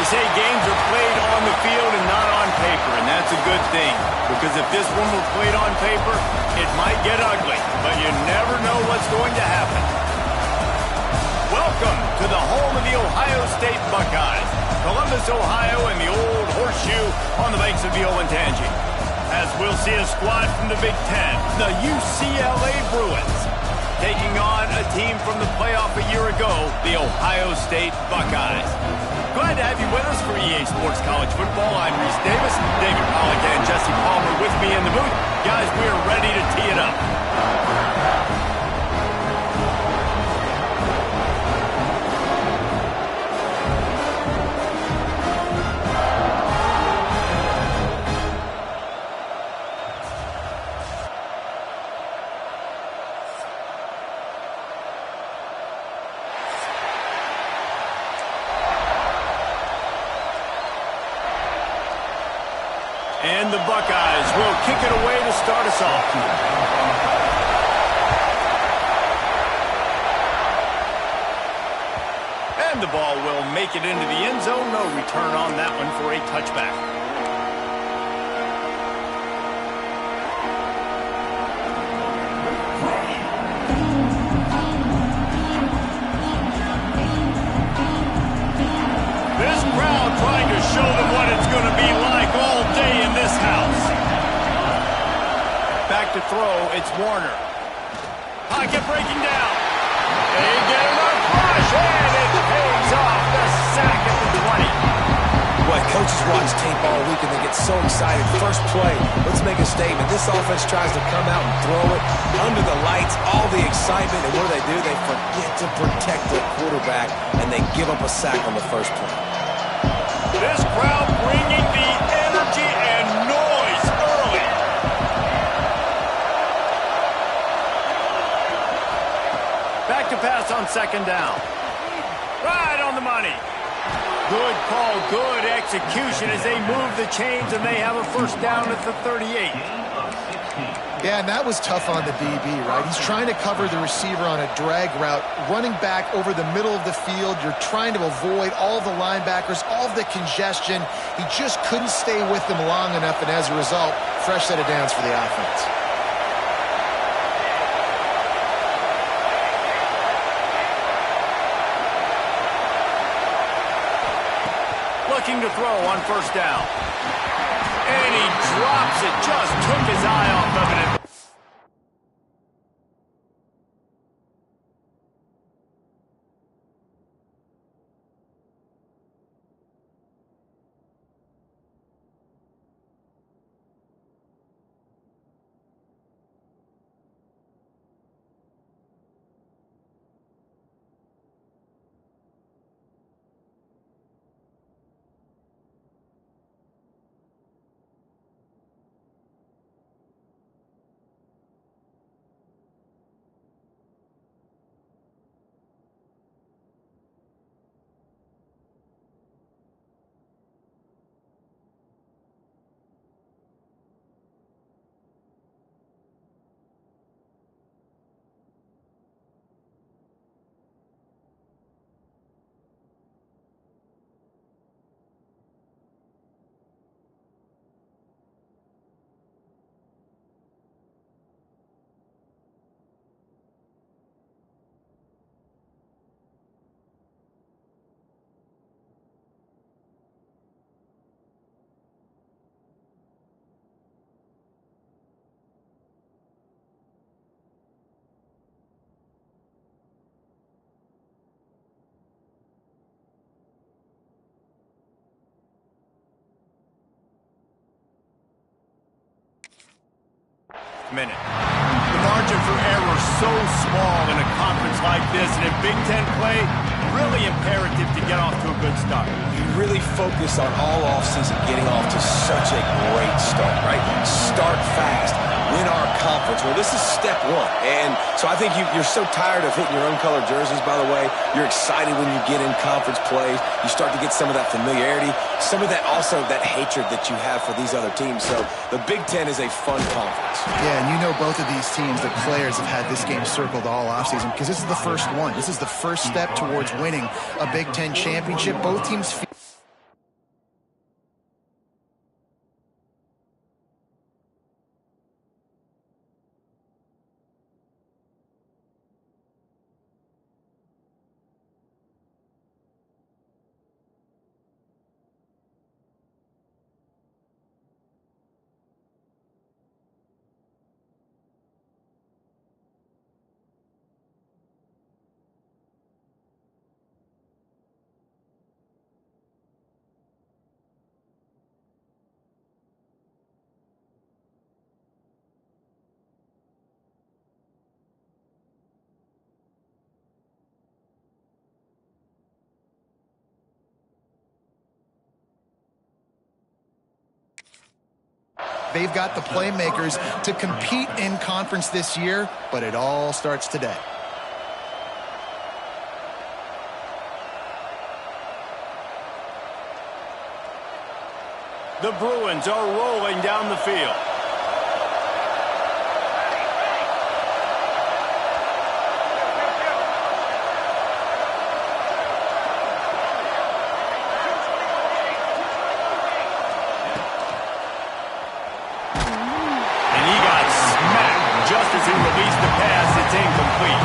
say games are played on the field and not on paper, and that's a good thing. Because if this one were played on paper, it might get ugly, but you never know what's going to happen. Welcome to the home of the Ohio State Buckeyes, Columbus, Ohio, and the old horseshoe on the banks of the Ncaa. As we'll see a squad from the Big Ten, the UCLA Bruins, taking on a team from the playoff a year ago, the Ohio State Buckeyes. Glad to have you with us for EA Sports College Football. I'm Reese Davis, David Pollack, and Jesse Palmer with me in the booth. Guys, we are ready to tee it up. And the Buckeyes will kick it away to start us off. And the ball will make it into the end zone. No return on that one for a touchback. This crowd trying to show them what it's going to be like all day in this house. Back to throw, it's Warner. Pocket breaking down. They get enough push, and it pays off the sack at the 20. Boy, coaches watch tape all week and they get so excited. First play, let's make a statement. This offense tries to come out and throw it under the lights, all the excitement, and what do? They forget to protect their quarterback, and they give up a sack on the first play. This crowd bringing the energy and noise early. Back to pass on second down. Right on the money. Good call, good execution as they move the chains and they have a first down at the 38. Yeah, and that was tough on the DB, right? He's trying to cover the receiver on a drag route, running back over the middle of the field. You're trying to avoid all the linebackers, all the congestion. He just couldn't stay with them long enough, and as a result, fresh set of downs for the offense. Looking to throw on first down. And he drops it, just took his eye off of it. Minute. The margin for error so small in a conference like this, and in Big Ten play, really imperative to get off to a good start. You really focus on all offseason getting off to such a great start, right? Start fast, win our conference. Well, this is step one, and so I think you're so tired of hitting your own color jerseys, by the way. You're excited when you get in conference plays. You start to get some of that familiarity, some of that also that hatred that you have for these other teams. So the Big Ten is a fun conference. Yeah, and you know both of these teams, the players have had this game circled all offseason because this is the first one. This is the first step towards winning a Big Ten championship. Both teams feel they've got the playmakers to compete in conference this year, but it all starts today. The Bruins are rolling down the field. And he got smacked just as he released the pass. It's incomplete.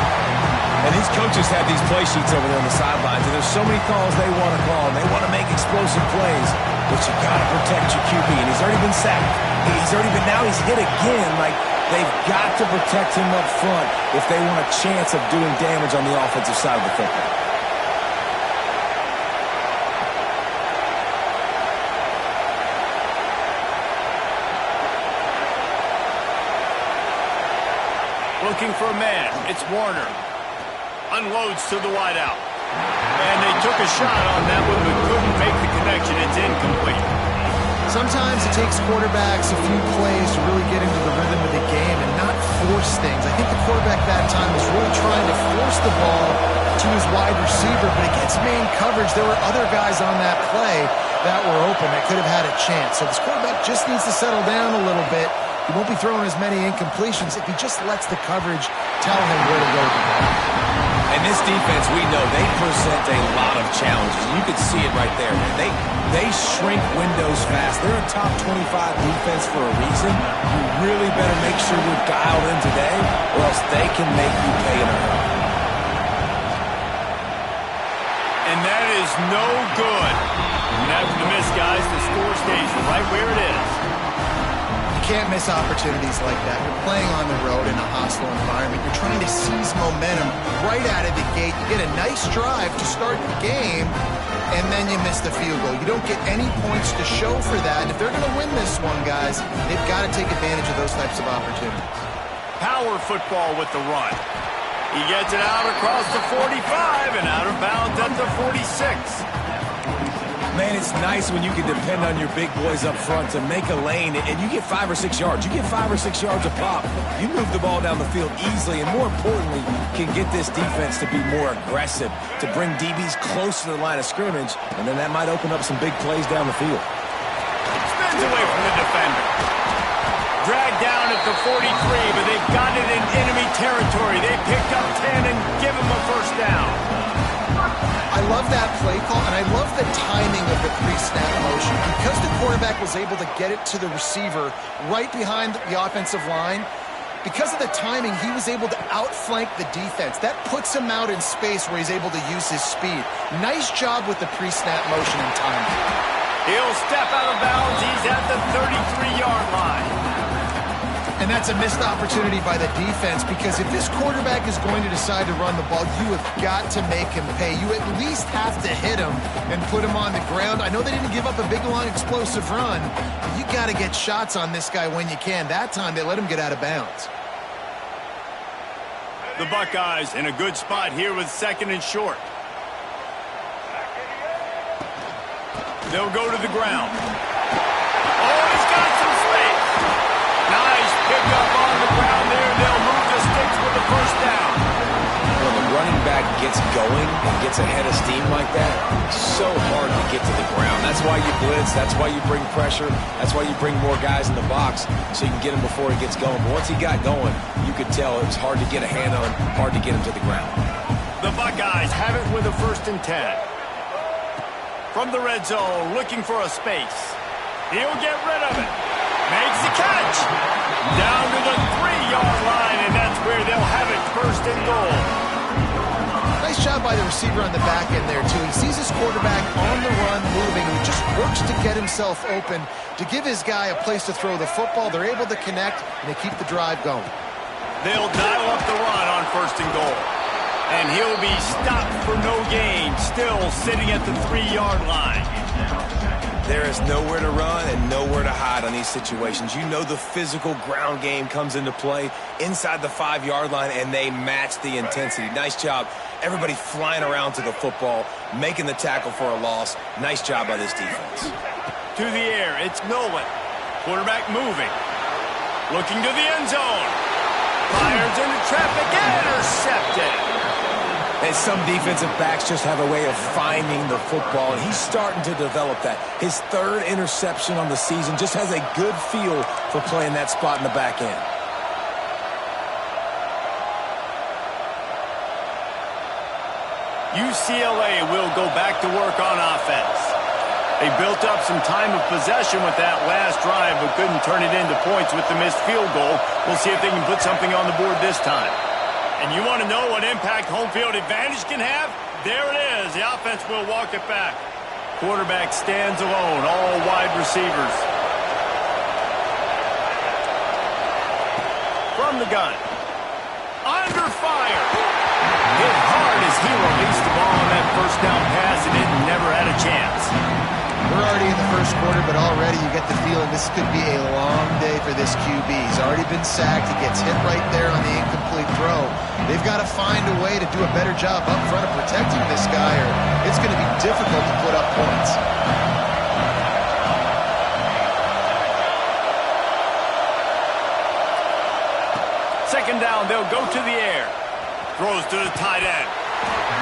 And these coaches have these play sheets over there on the sidelines, and there's so many calls they want to call, and they want to make explosive plays, but you got to protect your QB, and he's already been sacked. Now he's hit again. Like, they've got to protect him up front if they want a chance of doing damage on the offensive side of the football. Looking for a man. It's Warner. Unloads to the wideout. And they took a shot on that one, but couldn't make the connection. It's incomplete. Sometimes it takes quarterbacks a few plays to really get into the rhythm of the game and not force things. I think the quarterback that time was really trying to force the ball to his wide receiver, but against man coverage, there were other guys on that play that were open that could have had a chance. So this quarterback just needs to settle down a little bit. He won't be throwing as many incompletions if he just lets the coverage tell him where to go with the ball. And this defense, we know, they present a lot of challenges. You can see it right there, man. They shrink windows fast. They're a top 25 defense for a reason. You really better make sure you're dialed in today, or else they can make you pay in a hurry. And that is no good. And after the miss, guys, the score stays right where it is. Can't miss opportunities like that. You're playing on the road in a hostile environment. You're trying to seize momentum right out of the gate. You get a nice drive to start the game, and then you miss the field goal. You don't get any points to show for that. And if they're going to win this one, guys, they've got to take advantage of those types of opportunities. Power football with the run. He gets it out across the 45 and out of bounds at the 46. Man, it's nice when you can depend on your big boys up front to make a lane, and you get 5 or 6 yards. You get 5 or 6 yards a pop. You move the ball down the field easily, and more importantly, can get this defense to be more aggressive, to bring DBs close to the line of scrimmage, and then that might open up some big plays down the field. Spins away from the defender. Dragged down at the 43, but they've got it in enemy territory. They picked up 10 and give him a first down. I love that play call, and I love the timing of the pre-snap motion. Because the quarterback was able to get it to the receiver right behind the offensive line, because of the timing, he was able to outflank the defense. That puts him out in space where he's able to use his speed. Nice job with the pre-snap motion and timing. He'll step out of bounds. He's at the 33-yard line. And that's a missed opportunity by the defense, because if this quarterback is going to decide to run the ball, you have got to make him pay. You at least have to hit him and put him on the ground. I know they didn't give up a big, long, explosive run, but you got to get shots on this guy when you can. That time, they let him get out of bounds. The Buckeyes in a good spot here with 2nd and short. They'll go to the ground. Oh, he's got some space. Nice pick up on the ground there. They'll move the sticks with the first down. When the running back gets going and gets ahead of steam like that, it's so hard to get to the ground. That's why you blitz. That's why you bring pressure. That's why you bring more guys in the box so you can get him before he gets going. But once he got going, you could tell it was hard to get a hand on him, hard to get him to the ground. The Buckeyes have it with a 1st and 10. From the red zone, looking for a space. He'll get rid of it. Makes the catch. Down to the 3-yard line, and that's where they'll have it, 1st and goal. Nice job by the receiver on the back end there, too. He sees his quarterback on the run moving. He just works to get himself open, to give his guy a place to throw the football. They're able to connect, and they keep the drive going. They'll dial up the run on 1st and goal. And he'll be stopped for no gain, still sitting at the 3-yard line. There is nowhere to run and nowhere to hide on these situations. You know the physical ground game comes into play inside the 5-yard line, and they match the intensity. Nice job. Everybody flying around to the football, making the tackle for a loss. Nice job by this defense. To the air, it's Nolan. Quarterback moving. Looking to the end zone. Fires into traffic and intercepted. And some defensive backs just have a way of finding the football, and he's starting to develop that. His third interception on the season, just has a good feel for playing that spot in the back end. UCLA will go back to work on offense. They built up some time of possession with that last drive, but couldn't turn it into points with the missed field goal. We'll see if they can put something on the board this time. And you want to know what impact home field advantage can have? There it is. The offense will walk it back. Quarterback stands alone, all wide receivers. From the gun. Under fire. Hit hard as he released the ball on that first down pass, and it never had a chance. We're already in the first quarter, but already you get the feeling this could be a long day for this QB. He's already been sacked. He gets hit right there on the incomplete throw. They've got to find a way to do a better job up front of protecting this guy, or it's going to be difficult to put up points. Second down, they'll go to the air. Throws to the tight end.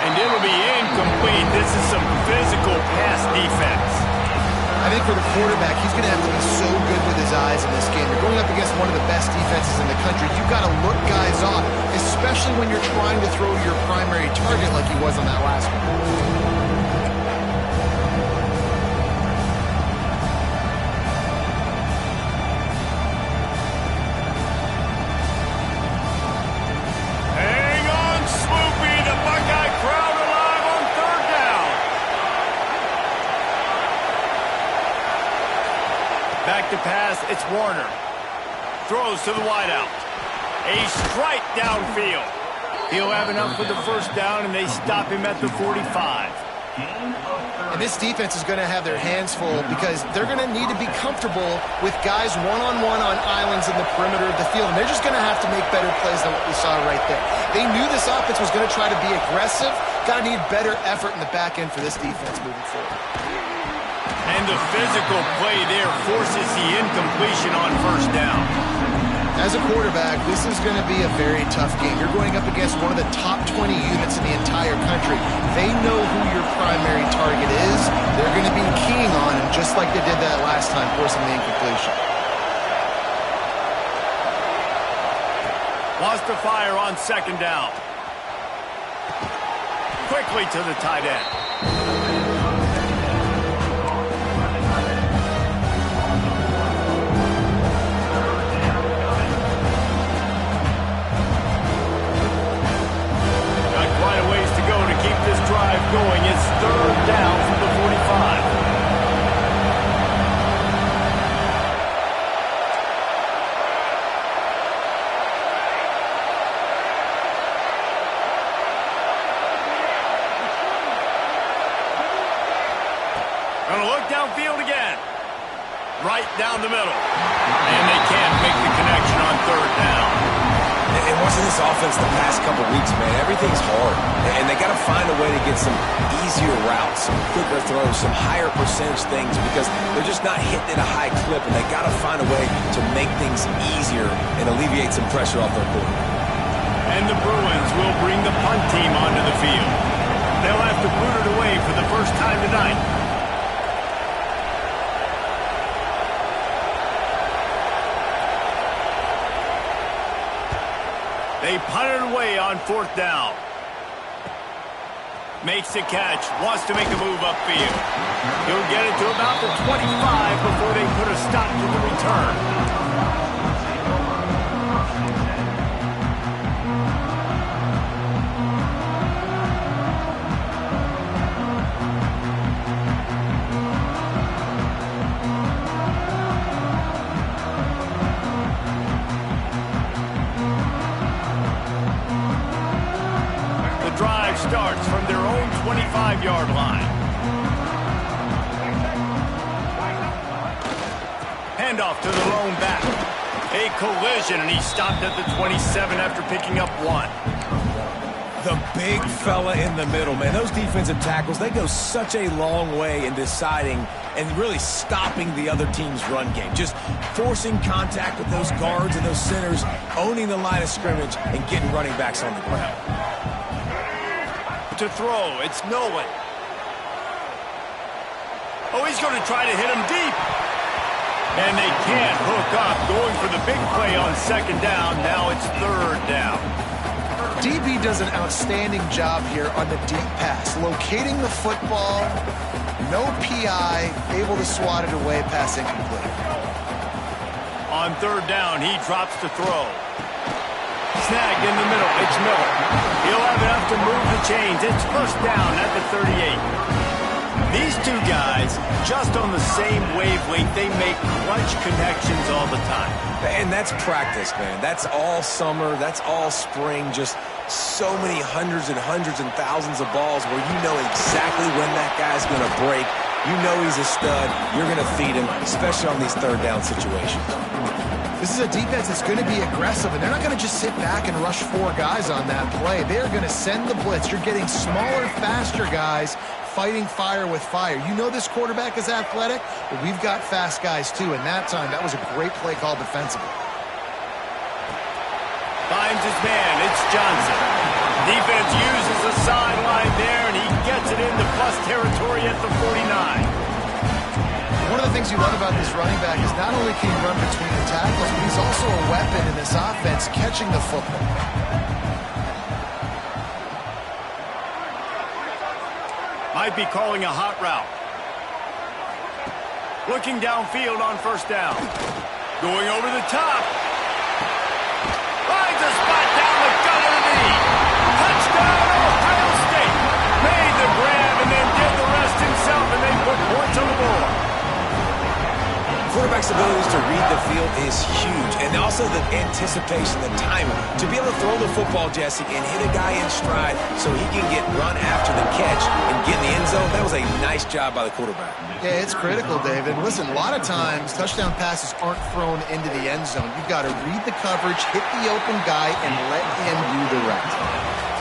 And it'll be incomplete. This is some physical pass defense. I think for the quarterback, he's going to have to be so good with his eyes in this game. You're going up against one of the best defenses in the country. You've got to look guys off, especially when you're trying to throw your primary target like he was on that last one. Back to pass, it's Warner. Throws to the wideout. A strike downfield. He'll have enough for the first down, and they stop him at the 45. And this defense is going to have their hands full because they're going to need to be comfortable with guys one-on-one on islands in the perimeter of the field. And they're just going to have to make better plays than what we saw right there. They knew this offense was going to try to be aggressive. Got to need better effort in the back end for this defense moving forward. And the physical play there forces the incompletion on first down. As a quarterback, this is going to be a very tough game. You're going up against one of the top 20 units in the entire country. They know who your primary target is. They're going to be keying on him just like they did that last time, forcing the incompletion. Lost to fire on second down. Quickly to the tight end. Going, it's third down from the 45. Gonna look downfield again. Right down the middle. And they can't make the connection on third down. And watching this offense the past couple weeks, man, everything's hard. And they got to find a way to get some easier routes, some quicker throws, some higher percentage things because they're just not hitting at a high clip. And they got to find a way to make things easier and alleviate some pressure off their quarterback. And the Bruins will bring the punt team onto the field. They'll have to boot it away for the first time tonight. They punt it away on fourth down. Makes the catch. Wants to make a move upfield. He'll get it to about the 25 before they put a stop to the return. Starts from their own 25-yard line. Handoff to the lone back. A collision, and he stopped at the 27 after picking up one. The big fella in the middle, man. Those defensive tackles, they go such a long way in deciding and really stopping the other team's run game. Just forcing contact with those guards and those centers, owning the line of scrimmage, and getting running backs on the ground. To throw, it's Nolan. Oh, he's going to try to hit him deep. And they can't hook up, going for the big play on second down. Now it's third down. DB does an outstanding job here on the deep pass, locating the football, no PI, able to swat it away, pass incomplete. On third down, he drops to throw. Snagged in the middle, it's Miller. He'll have enough to move the chains. It's first down at the 38. These two guys, just on the same wavelength, they make clutch connections all the time. And that's practice, man. That's all summer. That's all spring. Just so many hundreds and thousands of balls where you know exactly when that guy's going to break. You know he's a stud. You're going to feed him, especially on these third down situations. This is a defense that's going to be aggressive, and they're not going to just sit back and rush four guys on that play. They're going to send the blitz. You're getting smaller, faster guys fighting fire with fire. You know this quarterback is athletic, but we've got fast guys too, and that time, that was a great play call defensively. Finds his man, it's Johnson. Defense uses the sideline there, and he gets it into plus territory at the 49. One of the things you love about this running back is not only can he run between the tackles, but he's also a weapon in this offense catching the football. Might be calling a hot route. Looking downfield on first down. Going over the top. Finds a spot down the gut of the knee. Touchdown, Ohio State. Made the grab and then did the rest himself, and they put points on the board. Quarterback's abilities to read the field is huge, and also the anticipation, the timing. To be able to throw the football, Jesse, and hit a guy in stride so he can get run after the catch and get in the end zone, that was a nice job by the quarterback. Yeah, it's critical, David. Listen, a lot of times, touchdown passes aren't thrown into the end zone. You've got to read the coverage, hit the open guy, and let him do the rest.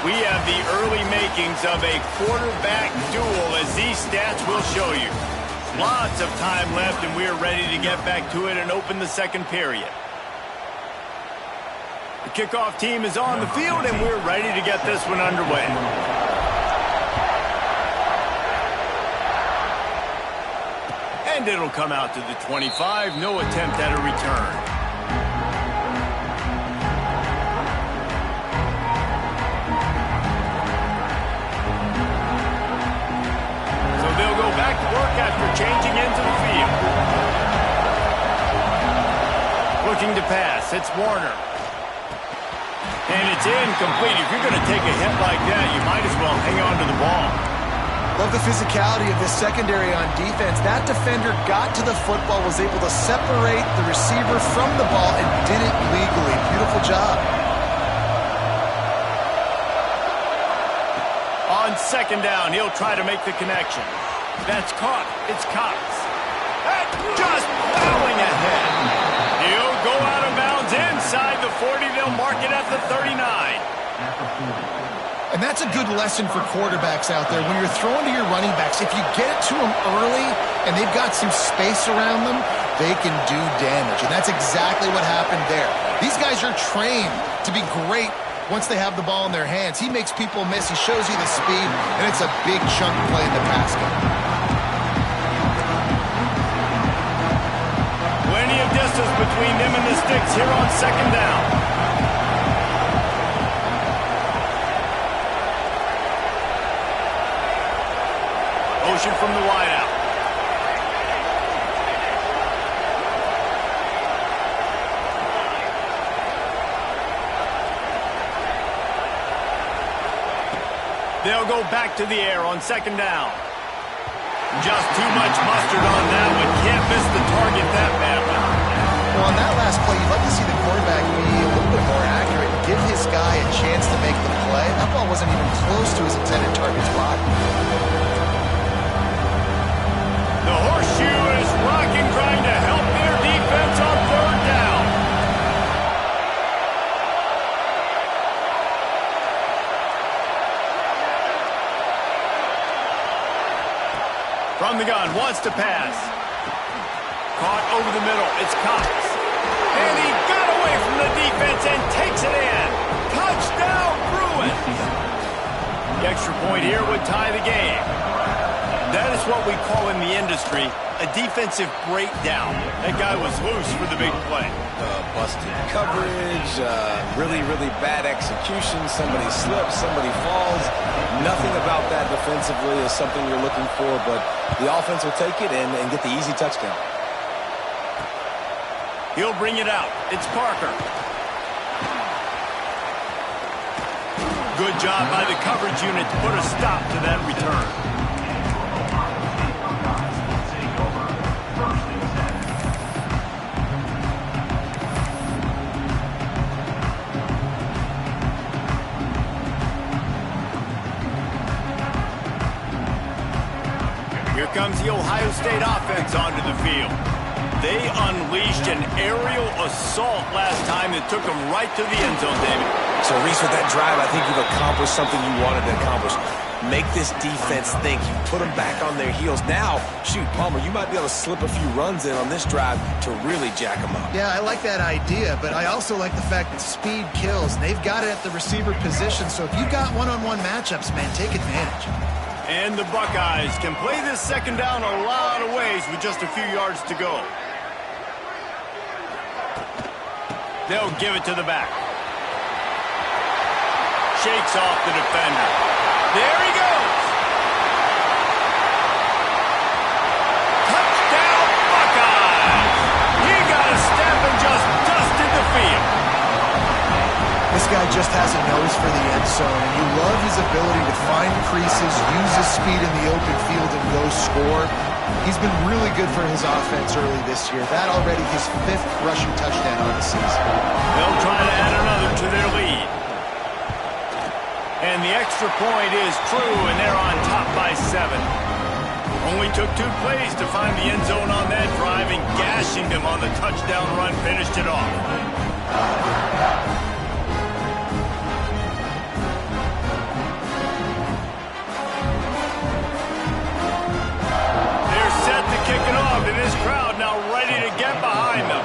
We have the early makings of a quarterback duel, as these stats will show you. Lots of time left, and we're ready to get back to it and open the second period. The kickoff team is on the field, and we're ready to get this one underway. And it'll come out to the 25. No attempt at a return. They'll go back to work after changing into the field. Looking to pass. It's Warner. And it's incomplete. If you're going to take a hit like that, you might as well hang on to the ball. Love the physicality of this secondary on defense. That defender got to the football, was able to separate the receiver from the ball, and did it legally. Beautiful job. On second down, he'll try to make the connection. That's caught. It's Cox. And just bowling ahead. He'll go out of bounds inside the 40. They'll mark it at the 39. And that's a good lesson for quarterbacks out there. When you're throwing to your running backs, if you get it to them early and they've got some space around them, they can do damage. And that's exactly what happened there. These guys are trained to be great once they have the ball in their hands. He makes people miss. He shows you the speed, and it's a big chunk play in the pass game. Plenty of distance between them and the sticks here on second down. Motion from the wideout. They'll go back to the air on second down. Just too much mustard on that one. Can't miss the target that badly. Well, on that last play, you'd like to see the quarterback be a little bit more accurate and give his guy a chance to make the play. That ball wasn't even close to his intended target's body. The horseshoe is rocking, trying to help their defense on third down. From the gun, wants to pass. Caught over the middle. It's Cox. And he got away from the defense and takes it in. Touchdown, Bruins. The extra point here would tie the game. That is what we call in the industry a defensive breakdown. That guy was loose for the big play. Busted coverage, really, really bad execution. Somebody slips, somebody falls. Nothing about that defensively is something you're looking for, but the offense will take it and get the easy touchdown. He'll bring it out. It's Parker. Good job by the coverage unit to put a stop to that return. Here comes the Ohio State offense onto the field. They unleashed an aerial assault last time that took them right to the end zone, David. So, Reese, with that drive, I think you've accomplished something you wanted to accomplish. Make this defense think. You put them back on their heels. Now, shoot, Palmer, you might be able to slip a few runs in on this drive to really jack them up. Yeah, I like that idea, but I also like the fact that speed kills. They've got it at the receiver position, so if you've got one-on-one matchups, man, take advantage. And the Buckeyes can play this second down a lot of ways with just a few yards to go. They'll give it to the back. Shakes off the defender. There he goes. Touchdown, Buckeyes. He got a step and just dusted the field. This guy just has a nose for the end zone, and you love his ability to find creases, use his speed in the open field, and go score. He's been really good for his offense early this year. That already his 5th rushing touchdown on the season. They'll try to add another to their lead. And the extra point is true, and they're on top by 7. Only took 2 plays to find the end zone on that drive, and gashing them on the touchdown run finished it off. Kick it off, and this crowd now ready to get behind them.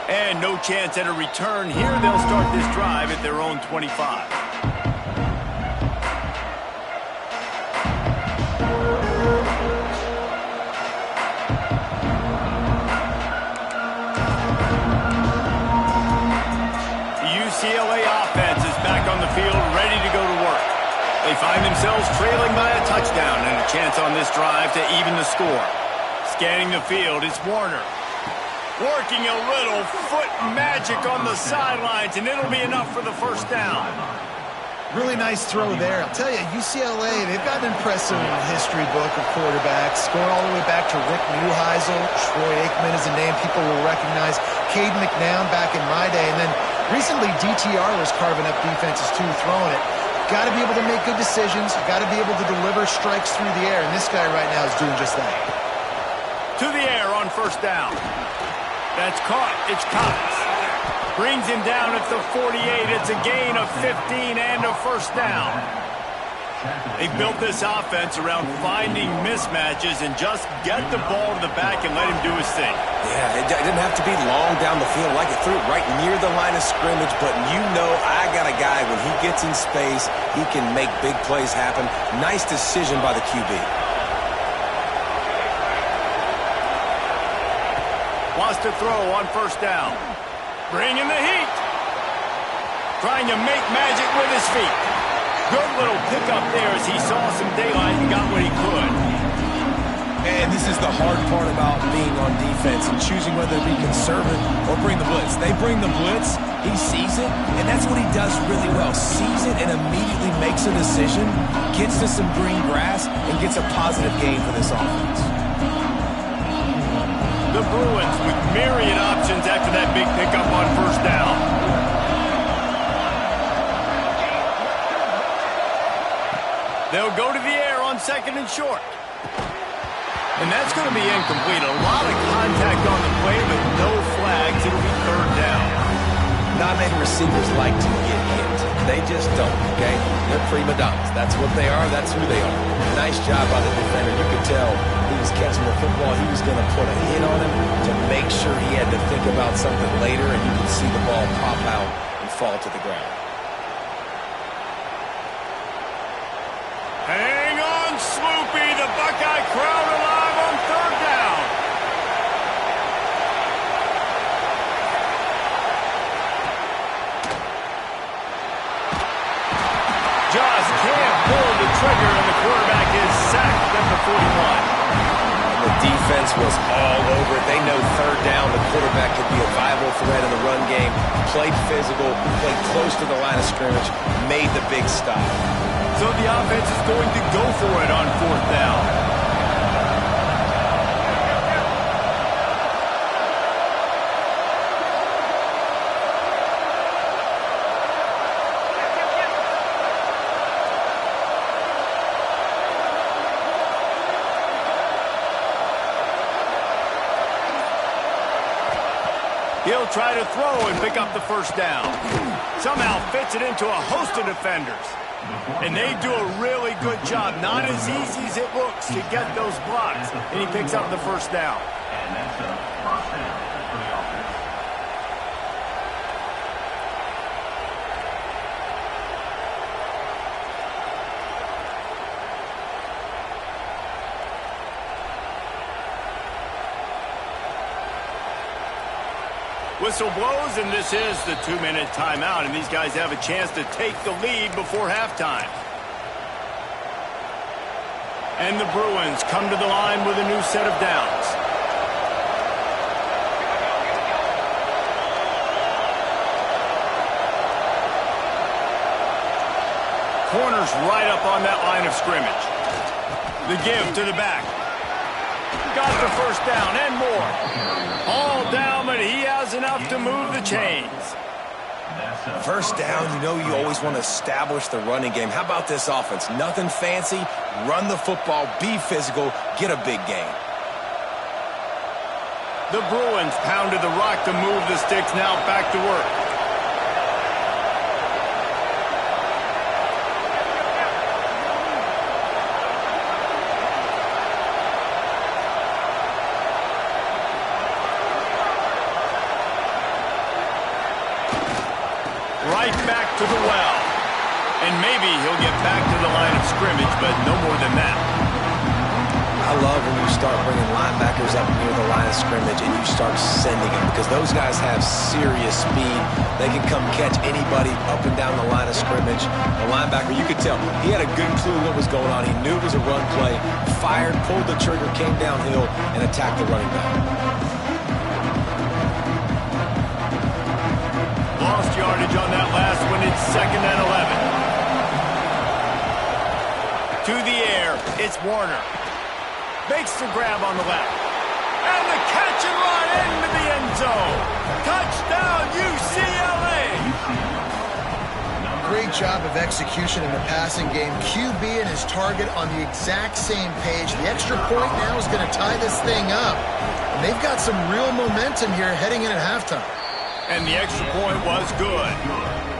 And no chance at a return here. They'll start this drive at their own 25. UCLA offense is back on the field, ready to go to work. They find themselves trailing by a touchdown and a chance on this drive to even the score. Scanning the field, it's Warner. Working a little foot magic on the sidelines, and it'll be enough for the first down. Really nice throw there. I'll tell you, UCLA, they've got an impressive history book of quarterbacks. Going all the way back to Rick Neuheisel. Troy Aikman is a name people will recognize. Caden McNown back in my day. And then recently, DTR was carving up defenses too, throwing it. Got to be able to make good decisions. Got to be able to deliver strikes through the air. And this guy right now is doing just that. To the air on first down. That's caught. It's Cox. Brings him down at the 48. It's a gain of 15 and a first down. They built this offense around finding mismatches and just get the ball to the back and let him do his thing. Yeah, it didn't have to be long down the field. Like it threw it right near the line of scrimmage, but you know I got a guy, when he gets in space, he can make big plays happen. Nice decision by the QB. Wants to throw on first down. Bringing the heat. Trying to make magic with his feet. Good little pickup there as he saw some daylight and got what he could. And this is the hard part about being on defense and choosing whether to be conservative or bring the blitz. They bring the blitz, he sees it, and that's what he does really well. Sees it and immediately makes a decision, gets to some green grass, and gets a positive gain for this offense. The Bruins with myriad options after that big pickup on first down. They'll go to the air on second and short. And that's going to be incomplete. A lot of contact on the play, but no flags. It'll be third down. Not many receivers like to get hit. They just don't, okay? They're prima donnas. That's what they are. That's who they are. Nice job by the defender. You could tell he was catching the football. He was going to put a hit on him to make sure he had to think about something later, and you could see the ball pop out and fall to the ground. Hang on, Sloopy. The Buckeye crowd alive on third down. Just can't pull the trigger, and the quarterback is sacked at the 41. The defense was all over it. They know third down, the quarterback could be a viable threat in the run game. Played physical, played close to the line of scrimmage, made the big stop. So the offense is going to go for it on fourth down. He'll try to throw and pick up the first down. Somehow fits it into a host of defenders. And they do a really good job. Not as easy as it looks to get those blocks. And he picks up the first down. And that's a first down for the offense. Whistle blows, and this is the 2-minute timeout, and these guys have a chance to take the lead before halftime. And the Bruins come to the line with a new set of downs. Corners right up on that line of scrimmage. The give to the back. Got the first down and more. All down, but he has enough to move the chains. First down, you know you always want to establish the running game. How about this offense? Nothing fancy. Run the football, be physical, get a big gain. The Bruins pounded the rock to move the sticks. Now back to work. Right back to the well. And maybe he'll get back to the line of scrimmage, but no more than that. I love when you start bringing linebackers up near the line of scrimmage and you start sending them, because those guys have serious speed. They can come catch anybody up and down the line of scrimmage. The linebacker, you could tell, he had a good clue what was going on. He knew it was a run play, fired, pulled the trigger, came downhill, and attacked the running back. Lost yardage on that last one. It's 2nd and 11. To the air, it's Warner. Makes the grab on the left. And the catch and run into the end zone. Touchdown, UCLA! Great job of execution in the passing game. QB and his target on the exact same page. The extra point now is going to tie this thing up. And they've got some real momentum here heading in at halftime. And the extra point was good.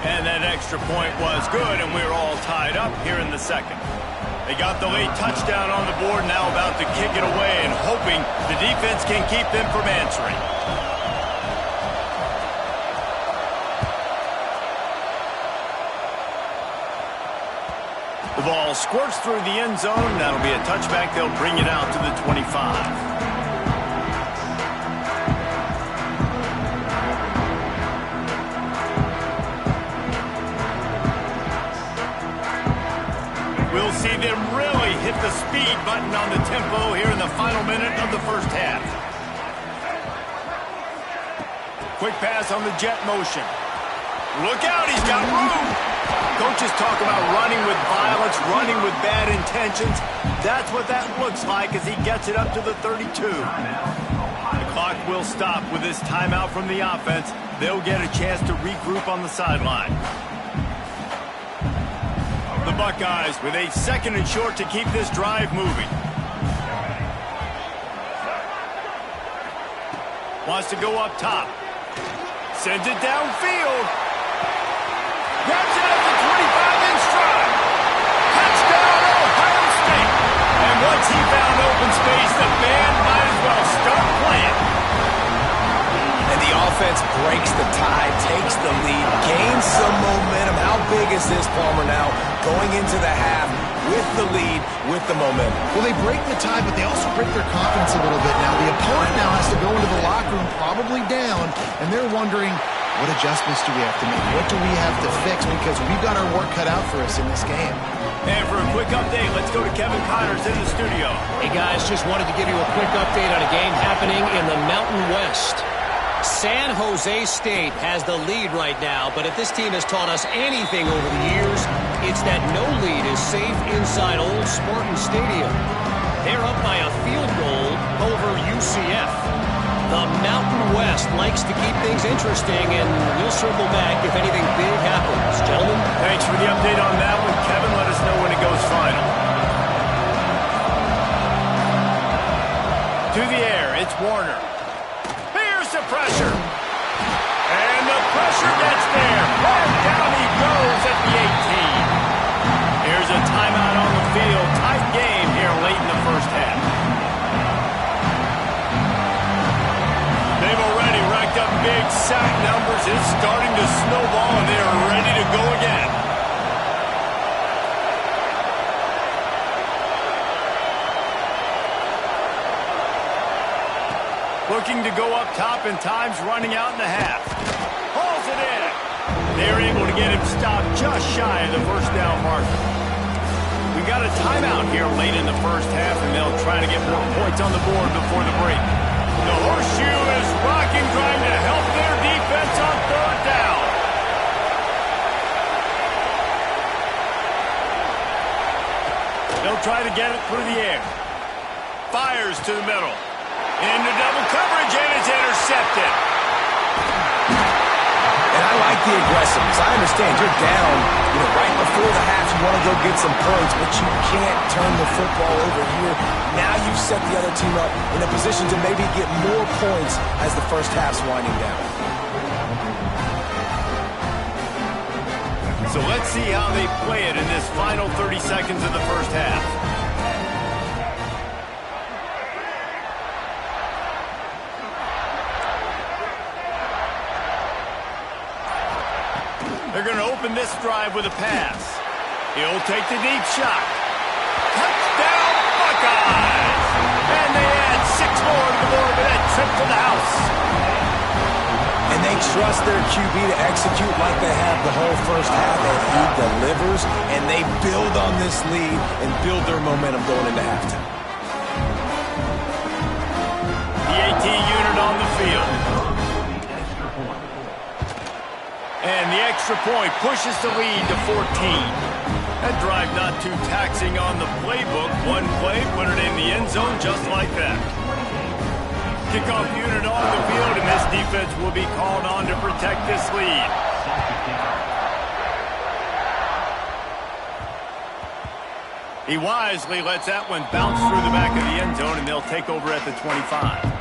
And that extra point was good, and we're all tied up here in the second. They got the late touchdown on the board, now about to kick it away and hoping the defense can keep them from answering. The ball squirts through the end zone. That'll be a touchback. They'll bring it out to the 25. We'll see them really hit the speed button on the tempo here in the final minute of the first half. Quick pass on the jet motion. Look out, he's got room. Coaches talk about running with violence, running with bad intentions. That's what that looks like as he gets it up to the 32. The clock will stop with this timeout from the offense. They'll get a chance to regroup on the sideline. The Buckeyes with a 2nd and short to keep this drive moving. Wants to go up top. Sends it downfield. Grabs it at the 25 in stride. Touchdown, Ohio State. And once he found open space, the band might as well start playing. And the offense breaks the tie, takes the lead, gains some momentum. How big is this, Palmer, now going into the half with the lead, with the momentum? Well, they break the tie, but they also break their confidence a little bit now. The opponent now has to go into the locker room probably down, and they're wondering, what adjustments do we have to make? What do we have to fix? Because we've got our work cut out for us in this game. And for a quick update, let's go to Kevin Connors in the studio. Hey, guys, just wanted to give you a quick update on a game happening in the Mountain West. San Jose State has the lead right now, but if this team has taught us anything over the years, it's that no lead is safe inside Old Spartan Stadium. They're up by a field goal over UCF. The Mountain West likes to keep things interesting, and we'll circle back if anything big happens. Gentlemen? Thanks for the update on that one, Kevin. Let us know when it goes final. To the air, it's Warner. Here's the pressure. And the pressure gets there. And down he goes at the 18. Here's a timeout on the field. Tight game here late in the first half. They've already racked up big sack numbers. It's starting to snowball, and they are ready to go again. Looking to go up top, and time's running out in the half. Hauls it in. They're able to get him stopped just shy of the first down marker. We got a timeout here late in the first half, and they'll try to get more points on the board before the break. The horseshoe is rocking, trying to help their defense on third down. They'll try to get it through the air. Fires to the middle. Into double coverage, and it's intercepted. And I like the aggressiveness. I understand you're down, right before the half. You want to go get some points, but you can't turn the football over here. Now you've set the other team up in a position to maybe get more points as the first half's winding down. So let's see how they play it in this final 30 seconds of the first half. They're going to open this drive with a pass. He'll take the deep shot. Touchdown, Buckeyes! And they add 6 more to the board with that trip to the house. And they trust their QB to execute like they have the whole first half, and he delivers, and they build on this lead and build their momentum going into halftime. The 18 unit on the field. And the extra point pushes the lead to 14. That drive not too taxing on the playbook. One play, put it in the end zone just like that. Kickoff unit on the field, and this defense will be called on to protect this lead. He wisely lets that one bounce through the back of the end zone, and they'll take over at the 25.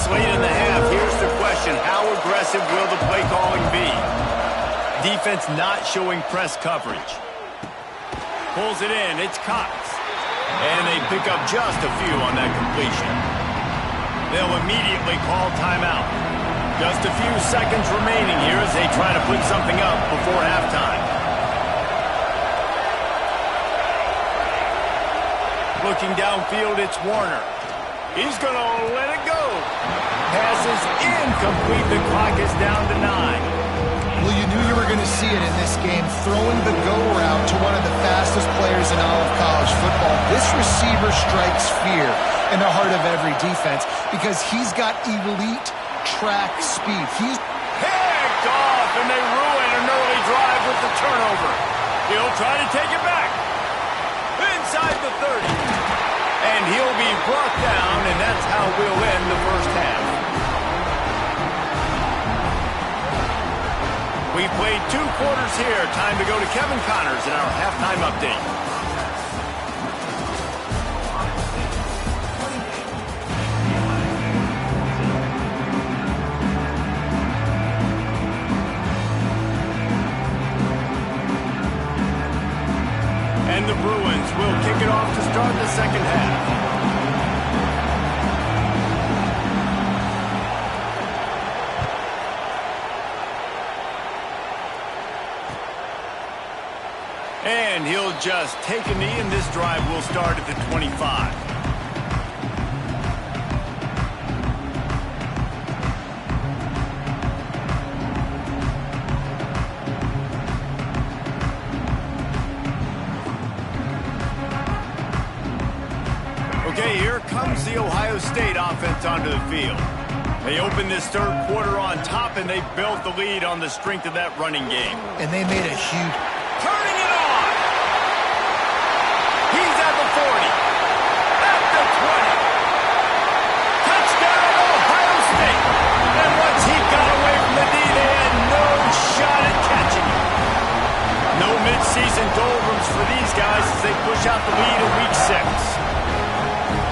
Late in the half, here's the question. How aggressive will the play calling be? Defense not showing press coverage. Pulls it in. It's Cox. And they pick up just a few on that completion. They'll immediately call timeout. Just a few seconds remaining here as they try to put something up before halftime. Looking downfield, it's Warner. He's going to let it go. Pass is incomplete. The clock is down to 9. Well, you knew you were going to see it in this game, throwing the go route to one of the fastest players in all of college football. This receiver strikes fear in the heart of every defense because he's got elite track speed. He's picked off, and they ruin an early drive with the turnover. He'll try to take it back. Inside the 30. And he'll be brought down, and that's how we'll end the first half. We played 2 quarters here. Time to go to Kevin Connors in our halftime update. And the Bruins will kick it off to start the second half. And he'll just take a knee, and this drive will start at the 25. Okay, here comes the Ohio State offense onto the field. They opened this third quarter on top, and they built the lead on the strength of that running game. And they made a huge... Turning it on! He's at the 40. At the 20. Touchdown, Ohio State! And once he got away from the D, they had no shot at catching him. No midseason doldrums for these guys as they push out the lead in Week 6.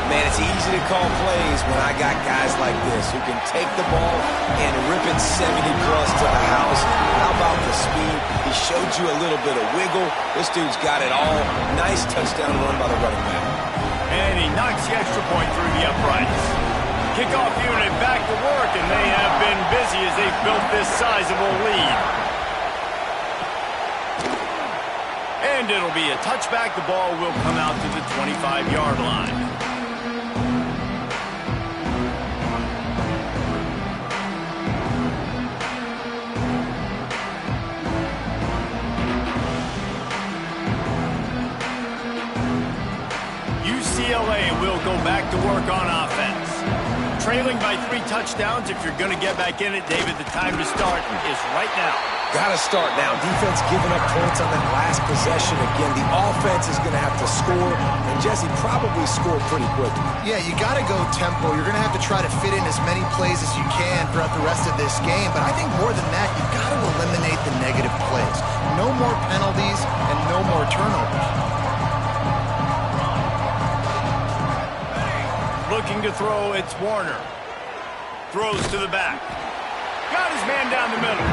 Man, it's easy to call plays when I got guys like this who can take the ball and rip it 70-plus to the house. How about the speed? He showed you a little bit of wiggle. This dude's got it all. Nice touchdown run by the running back. And he knocks the extra point through the uprights. Kickoff unit back to work, and they have been busy as they've built this sizable lead. And it'll be a touchback. The ball will come out to the 25-yard line. UCLA will go back to work on offense. Trailing by 3 touchdowns. If you're going to get back in it, David, the time to start is right now. Got to start now. Defense giving up points on that last possession. Again, the offense is going to have to score, and Jesse probably scored pretty quickly. Yeah, you got to go tempo. You're going to have to try to fit in as many plays as you can throughout the rest of this game. But I think more than that, you've got to eliminate the negative plays. No more penalties and no more turnovers. Looking to throw, it's Warner. Throws to the back. Got his man down the middle.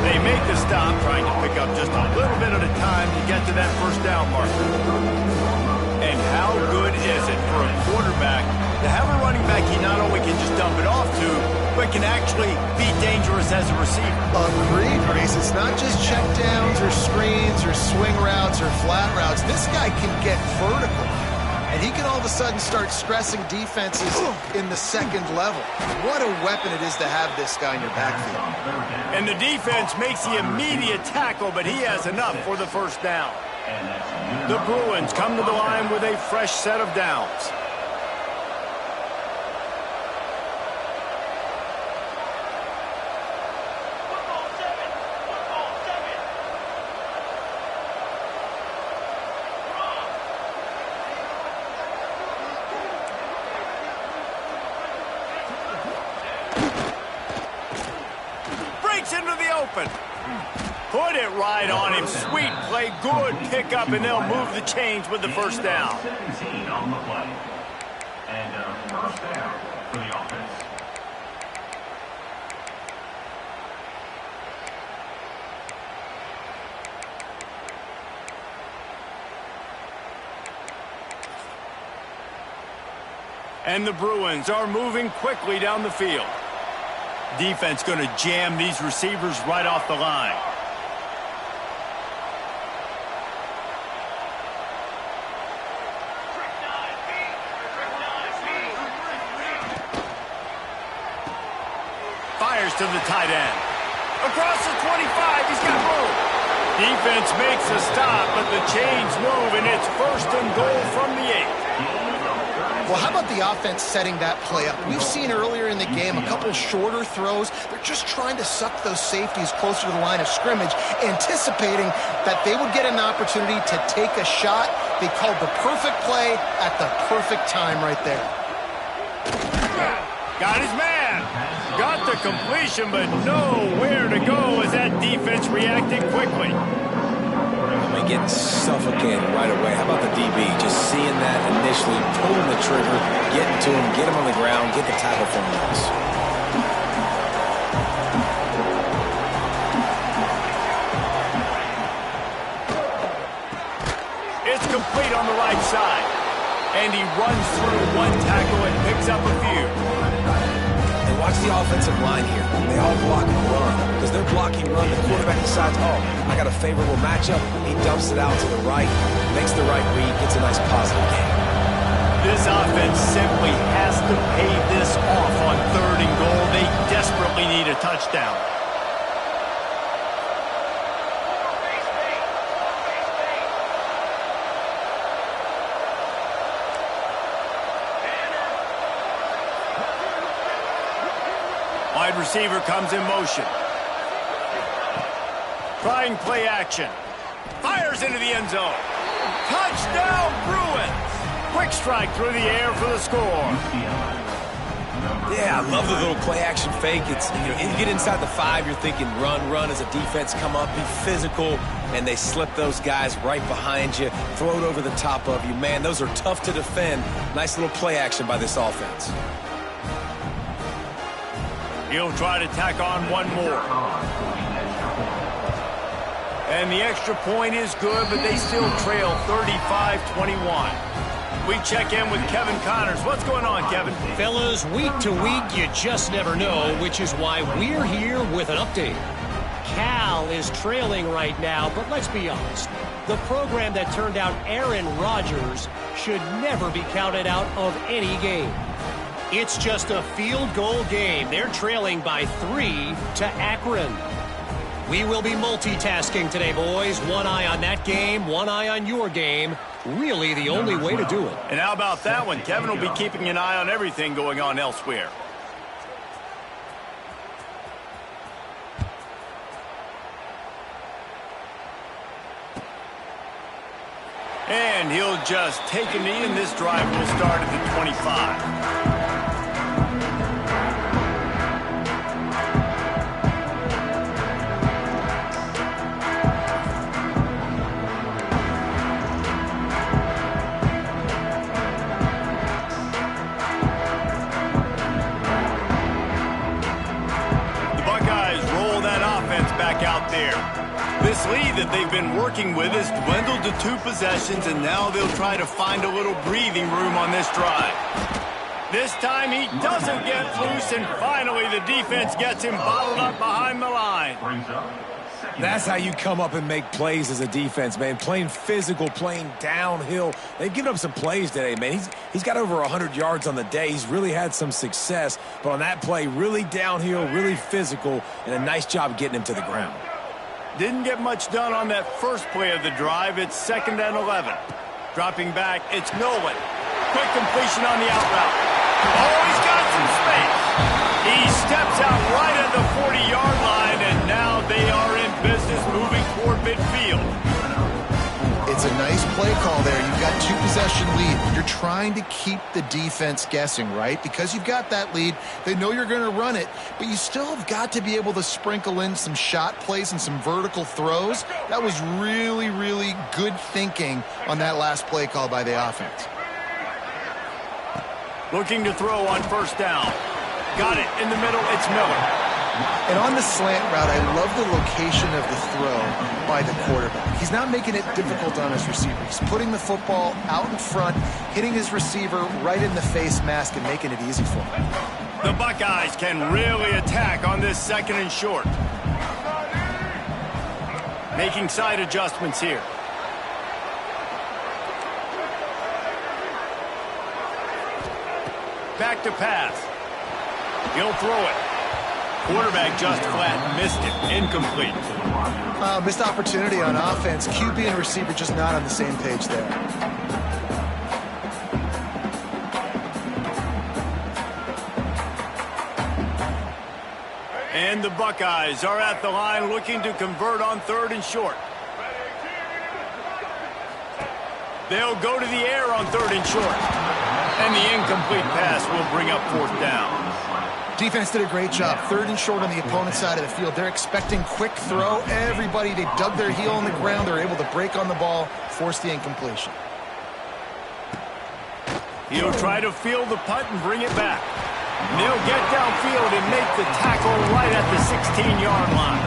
They make the stop, trying to pick up just a little bit at a time to get to that first down marker. And how good is it for a quarterback to have a running back he not only can just dump it off to, but can actually be dangerous as a receiver? Agreed, Reese. It's not just check downs or screens or swing routes or flat routes. This guy can get vertical. And he can all of a sudden start stressing defenses in the second level. What a weapon it is to have this guy in your backfield. And the defense makes the immediate tackle, but he has enough for the first down. The Bruins come to the line with a fresh set of downs. Into the open. Put it right on him. Sweet play. Good pickup, and they'll move the chains with the first down. 17 on the play. And first down for the offense. And the Bruins are moving quickly down the field. Defense going to jam these receivers right off the line. Fires to the tight end. Across the 25, he's got room. Defense makes a stop, but the chains move, and it's first and goal from the 8. Well, how about the offense setting that play up? We've seen earlier in the game a couple shorter throws. They're just trying to suck those safeties closer to the line of scrimmage, anticipating that they would get an opportunity to take a shot. They called the perfect play at the perfect time right there. Got his man. Got the completion, but nowhere to go as that defense reacted quickly. Getting suffocated right away. How about the DB? Just seeing that initially, pulling the trigger, getting to him, get him on the ground, get the tackle for him. It's complete on the right side. And he runs through one tackle and picks up a few. And watch the offensive line here. They all block and run. Because they're blocking run, the quarterback decides, oh, I got a favorable matchup. He dumps it out to the right, makes the right read, gets a nice positive gain. This offense simply has to pay this off on 3rd and goal. They desperately need a touchdown. Wide receiver comes in motion. Trying play action. Fires into the end zone. Touchdown, Bruins! Quick strike through the air for the score. Yeah, I love the little play action fake. It's, you get inside the 5, you're thinking run as a defense, come up, be physical, and they slip those guys right behind you, throw it over the top of you. Man, those are tough to defend. Nice little play action by this offense. He'll try to tack on one more. And the extra point is good, but they still trail 35-21. We check in with Kevin Connors. What's going on, Kevin? Fellas, week to week, you just never know, which is why we're here with an update. Cal is trailing right now, but let's be honest. The program that turned out Aaron Rodgers should never be counted out of any game. It's just a field goal game. They're trailing by 3 to Akron. We will be multitasking today, boys. One eye on that game, one eye on your game. Really the only way to do it. And how about that one? Kevin will be keeping an eye on everything going on elsewhere. And he'll just take a knee, and this drive will start at the 25. Out there. This lead that they've been working with has dwindled to 2 possessions, and now they'll try to find a little breathing room on this drive. This time he doesn't get loose, and finally the defense gets him bottled up behind the line. That's how you come up and make plays as a defense, man. Playing physical, playing downhill. They've given up some plays today, man. He's got over 100 yards on the day. He's really had some success. But on that play, really downhill, really physical, and a nice job getting him to the ground. Didn't get much done on that first play of the drive. It's 2nd and 11. Dropping back, it's Nolan. Quick completion on the out route. Oh, he's got some space. He steps out right at the 40-yard line, and now they are in business moving toward midfield. It's a nice play call there. You've got 2-possession lead. You're trying to keep the defense guessing, right? Because you've got that lead, they know you're going to run it, but you still have got to be able to sprinkle in some shot plays and some vertical throws. That was really, really good thinking on that last play call by the offense. Looking to throw on 1st down. Got it in the middle. It's Miller. And on the slant route, I love the location of the throw by the quarterback. He's not making it difficult on his receiver. He's putting the football out in front, hitting his receiver right in the face mask and making it easy for him. The Buckeyes can really attack on this 2nd and short. Making side adjustments here. Back to pass. He'll throw it. Quarterback just flat missed it. Incomplete. Missed opportunity on offense. QB and receiver just not on the same page there. And the Buckeyes are at the line looking to convert on 3rd and short. They'll go to the air on 3rd and short. And the incomplete pass will bring up 4th down. Defense did a great job. 3rd and short on the opponent's side of the field. They're expecting quick throw. Everybody, they dug their heel on the ground. They're able to break on the ball, force the incompletion. He'll try to field the punt and bring it back. They'll get downfield and make the tackle right at the 16-yard line.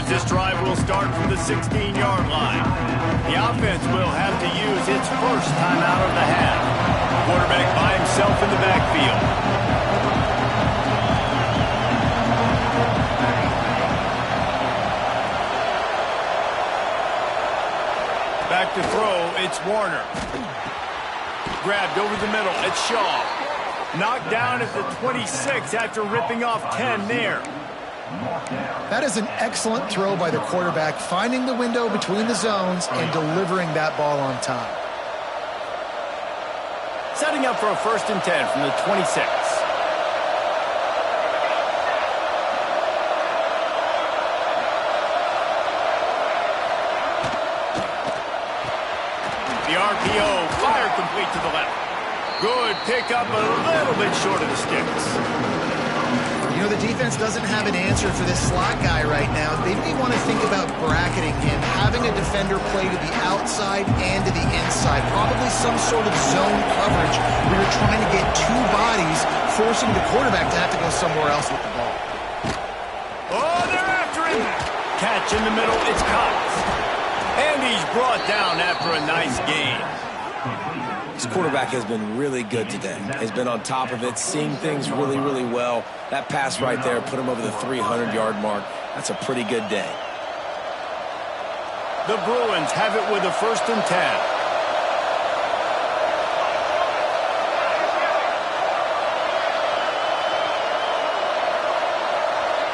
This drive will start from the 16-yard line. The offense will have to use its first timeout of the half. Quarterback by himself in the backfield. Back to throw, it's Warner. Grabbed over the middle, it's Shaw. Knocked down at the 26 after ripping off 10 there. That is an excellent throw by the quarterback, finding the window between the zones and delivering that ball on time. Setting up for a 1st and 10 from the 26. The RPO, fire complete to the left. Good pickup, a little bit short of the sticks. You know, the defense doesn't have an answer for this slot guy right now. They may want to think about bracketing him, having a defender play to the outside and to the inside. Probably some sort of zone coverage where you're trying to get 2 bodies, forcing the quarterback to have to go somewhere else with the ball. Oh, they're after him. Catch in the middle, it's Cox. And he's brought down after a nice gain. This quarterback has been really good today. Has been on top of it, seeing things really, really well. That pass right there put him over the 300-yard mark. That's a pretty good day. The Bruins have it with a 1st and 10.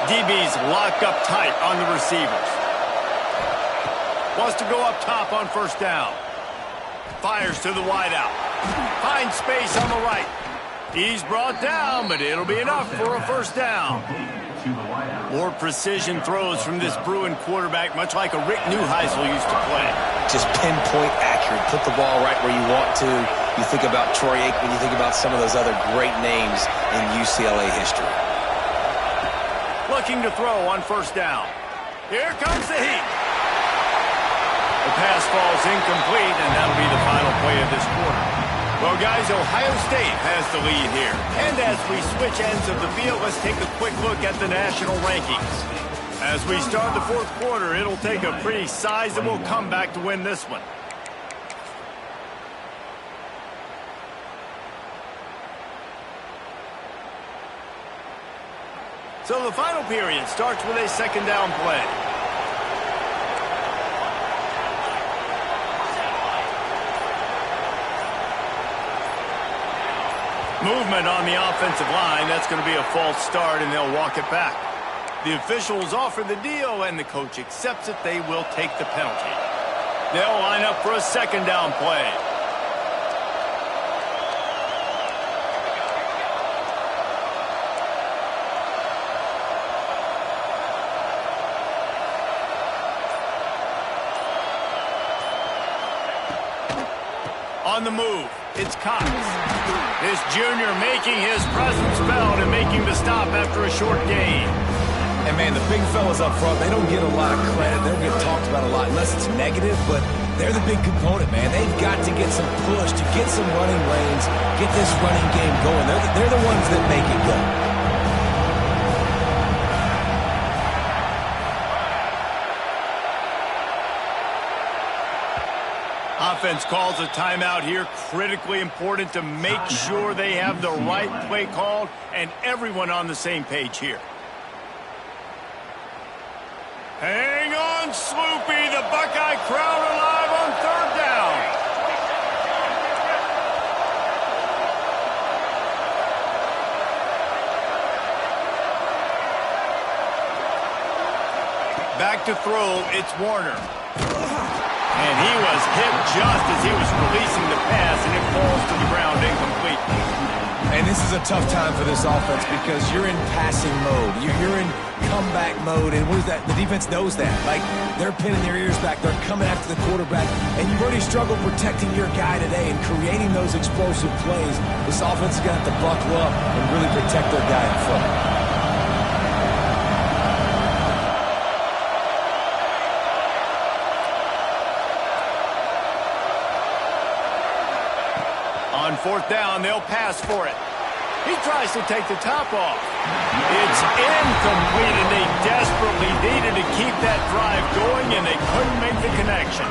DB's locked up tight on the receivers. Wants to go up top on 1st down. Fires to the wideout. Finds space on the right. He's brought down, but it'll be enough for a 1st down. More precision throws from this Bruin quarterback, much like a Rick Neuheisel used to play. Just pinpoint accurate. Put the ball right where you want to. You think about Troy Aikman, you think about some of those other great names in UCLA history. Looking to throw on 1st down. Here comes the heat. The pass falls incomplete, and that'll be the final play of this quarter. Well, guys, Ohio State has the lead here. And as we switch ends of the field, let's take a quick look at the national rankings. As we start the 4th quarter, it'll take a pretty sizable comeback to win this one. So the final period starts with a 2nd down play. Movement on the offensive line. That's going to be a false start, and they'll walk it back. The officials offer the deal, and the coach accepts it. They will take the penalty. They'll line up for a 2nd down play. On the move, it's Cox. This junior making his presence felt and making the stop after a short gain. And, man, the big fellas up front, they don't get a lot of credit. They don't get talked about a lot unless it's negative, but they're the big component, man. They've got to get some push, to get some running lanes, get this running game going. They're the ones that make it go. Offense calls a timeout here. Critically important to make sure they have the right play called and everyone on the same page here. Hang on, Sloopy. The Buckeye crowd alive on 3rd down. Back to throw, it's Warner. And he was hit just as he was releasing the pass, and it falls to the ground incomplete. And this is a tough time for this offense because you're in passing mode. You're in comeback mode, and what is that? The defense knows that. Like, they're pinning their ears back. They're coming after the quarterback, and you've already struggled protecting your guy today and creating those explosive plays. This offense is going to have to buckle up and really protect their guy in front. On fourth down, they'll pass for it. He tries to take the top off. It's incomplete, and they desperately needed to keep that drive going, and they couldn't make the connection.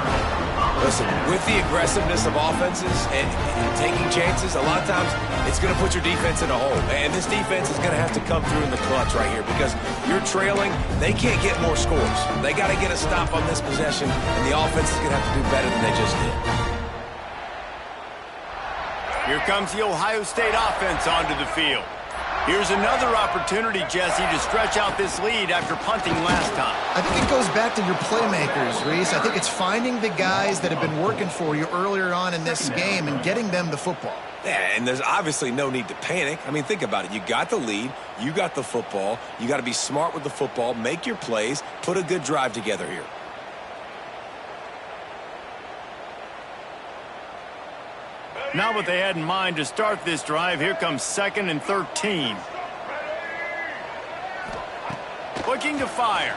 Listen, with the aggressiveness of offenses and taking chances, a lot of times it's going to put your defense in a hole. And this defense is going to have to come through in the clutch right here because you're trailing. They can't get more scores. They got to get a stop on this possession, and the offense is going to have to do better than they just did. Here comes the Ohio State offense onto the field. Here's another opportunity, Jesse, to stretch out this lead after punting last time. I think it goes back to your playmakers, Reese. I think it's finding the guys that have been working for you earlier on in this game and getting them the football. Yeah, and there's obviously no need to panic. I mean, think about it. You got the lead. You got the football. You got to be smart with the football, make your plays, put a good drive together here. Not what they had in mind to start this drive. Here comes 2nd and 13. Looking to fire.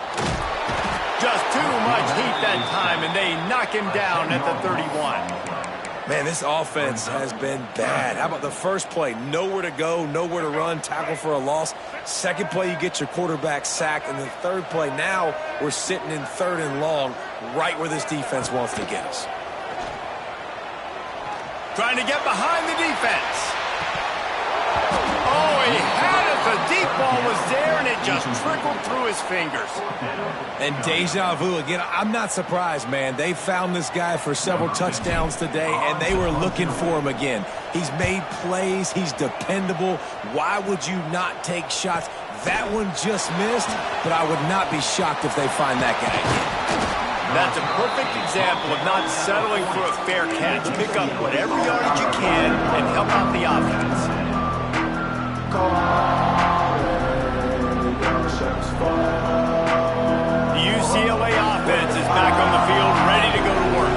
Just too much heat that time, and they knock him down at the 31. Man, this offense has been bad. How about the first play? Nowhere to go, nowhere to run, tackle for a loss. Second play, you get your quarterback sacked. And the third play, now we're sitting in 3rd and long, right where this defense wants to get us. Trying to get behind the defense. Oh, he had it. The deep ball was there, and it just trickled through his fingers. And deja vu again. I'm not surprised, man. They found this guy for several touchdowns today, and they were looking for him again. He's made plays. He's dependable. Why would you not take shots? That one just missed, but I would not be shocked if they find that guy again. That's a perfect example of not settling for a fair catch. Pick up whatever yardage you can and help out the offense. The UCLA offense is back on the field, ready to go to work.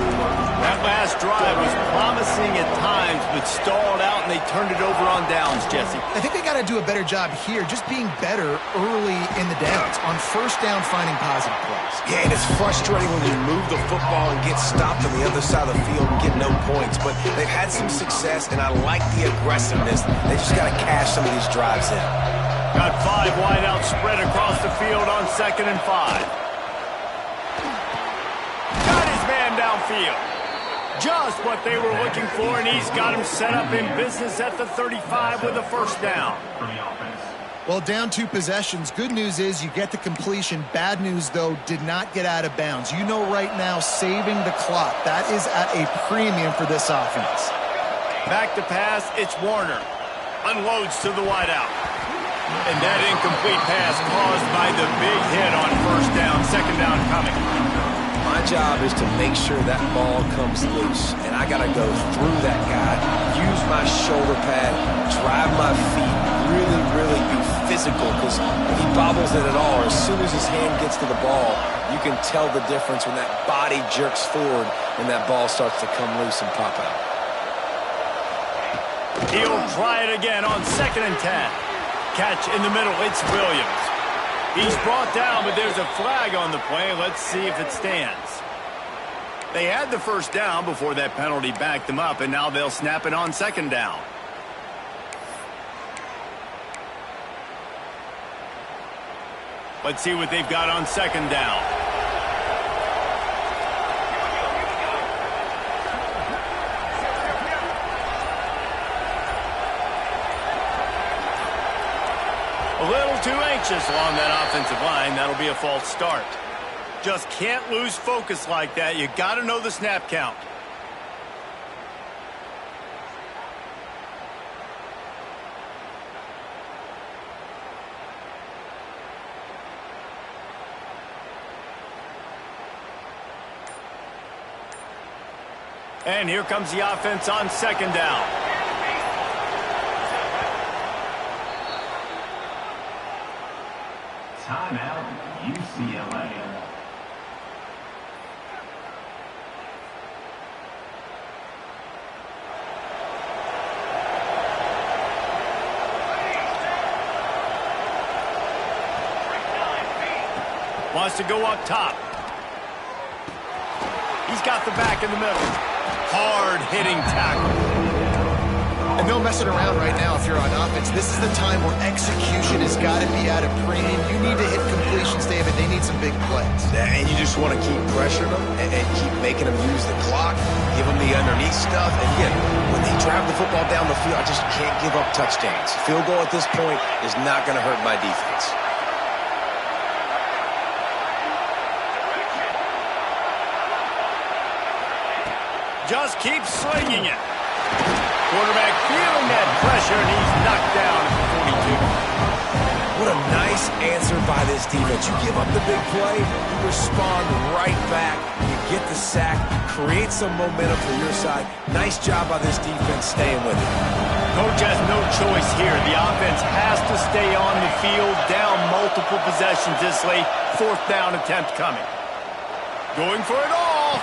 That last drive was promising at times, but stalled out, and they turned it over on downs, Jesse. I think they got to do a better job here, just being better early in the downs, on first down finding positive plays. Yeah, and it's frustrating when you move the football and get stopped on the other side of the field and get no points, but they've had some success, and I like the aggressiveness. They just got to cash some of these drives in. Got 5 wide out spread across the field on 2nd and 5. Got his man downfield. Just what they were looking for, and he's got him set up in business at the 35 with a first down. Well, down 2 possessions. Good news is you get the completion. Bad news, though, did not get out of bounds. You know right now, saving the clock. That is at a premium for this offense. Back to pass, it's Warner. Unloads to the wideout. And that incomplete pass caused by the big hit on first down, 2nd down coming. My job is to make sure that ball comes loose, and I got to go through that guy, use my shoulder pad, drive my feet, really be physical, because if he bobbles it at all, or as soon as his hand gets to the ball, you can tell the difference when that body jerks forward and that ball starts to come loose and pop out. He'll try it again on 2nd and 10. Catch in the middle, it's Williams. He's brought down, but there's a flag on the play. Let's see if it stands. They had the first down before that penalty backed them up, and now they'll snap it on 2nd down. Let's see what they've got on 2nd down. A little too anxious along that offensive line. That'll be a false start. Just can't lose focus like that. You got to know the snap count. And here comes the offense on second down. Timeout, UCLA. Wants to go up top. He's got the back in the middle. Hard-hitting tackle. And no messing around right now if you're on offense. This is the time where execution has got to be at a premium. You need to hit completions, David. They need some big plays. And you just want to keep pressuring them and keep making them use the clock, give them the underneath stuff. And again, when they drive the football down the field, I just can't give up touchdowns. Field goal at this point is not going to hurt my defense. Just keep slinging it. Quarterback feeling that pressure, and he's knocked down at the 42. What a nice answer by this defense. You give up the big play, you respond right back, you get the sack, create some momentum for your side. Nice job by this defense staying with it. Coach has no choice here. The offense has to stay on the field, down multiple possessions this late. Fourth down attempt coming. Going for it all.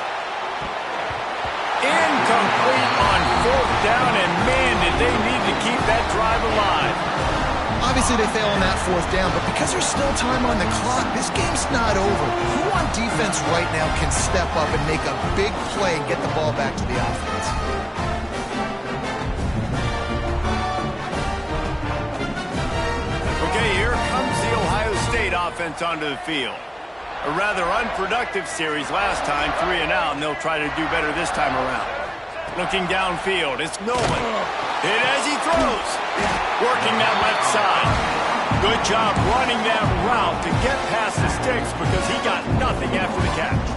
Incomplete on fourth down, and man, did they need to keep that drive alive. Obviously, they fail on that fourth down, but because there's still time on the clock, this game's not over. Who on defense right now can step up and make a big play and get the ball back to the offense? Okay, here comes the Ohio State offense onto the field. A rather unproductive series last time, 3 and out, and they'll try to do better this time around. Looking downfield, it's Nolan. Hit as he throws. Working that left side. Good job running that route to get past the sticks because he got nothing after the catch.